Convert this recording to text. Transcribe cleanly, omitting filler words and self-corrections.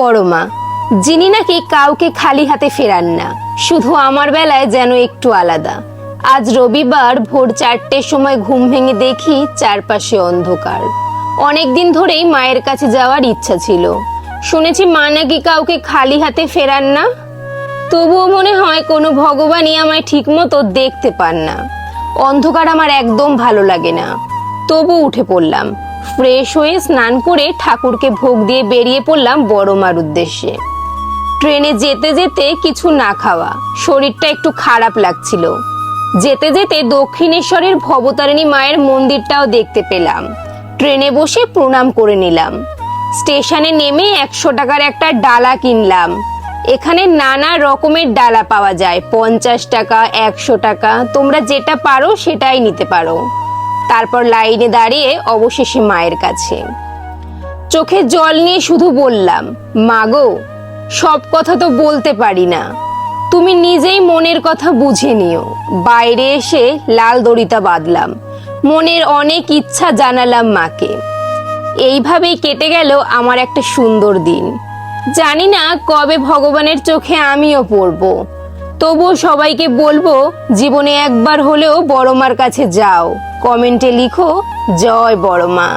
বড় মা, যিনি নাকি কাউকে খালি হাতে ফেরান না। শুধু আমার বেলায় যেন একটু আলাদা। আজ রবিবার ভোর 4টের সময় ঘুম ভেঙে দেখি চারপাশে অন্ধকার। অনেকদিন ধরেই মায়ের কাছে যাওয়ার ইচ্ছা ছিল। শুনেছি মা নাকি কাউকে খালি হাতে ফেরান না। তবুও মনে হয় কোনো ভগবানই আমায় ঠিক মতো দেখতে পান না। অন্ধকার আমার একদম ভালো লাগে না। তবু উঠে পড়লাম, ফ্রেশ হয়ে স্নান করে ঠাকুরকে ভোগ দিয়ে বেরিয়ে পড়লাম বড় মার উদ্দেশ্যে। ট্রেনে যেতে যেতে কিছু না খাওয়া, শরীরটা একটু খারাপ লাগছিল। যেতে যেতে দক্ষিণেশ্বরের ভবতারিণী মায়ের মন্দিরটাও দেখতে পেলাম। ট্রেনে বসে প্রণাম করে নিলাম। স্টেশনে নেমে 100 টাকার একটা ডালা কিনলাম। এখানে নানা রকমের ডালা পাওয়া যায়, 50 টাকা, 100 টাকা, তোমরা যেটা পারো সেটাই নিতে পারো। তারপর লাইনে দাঁড়িয়ে অবশেষে মায়ের কাছে চোখে জল নিয়ে শুধু বললাম, মাগো, সব কথা তো বলতে পারি না, তুমি নিজেই মনের কথা বুঝে নিও। বাইরে এসে লাল দড়িটা বাঁধলাম, মনের অনেক ইচ্ছা জানালাম মাকে। এইভাবেই কেটে গেল আমার একটা সুন্দর দিন। জানি না কবে ভগবানের চোখে আমিও পড়বো। তবুও সবাইকে বলবো, জীবনে একবার হলেও বড় মার কাছে যাও। কমেন্টে লিখো, জয় বড় মা।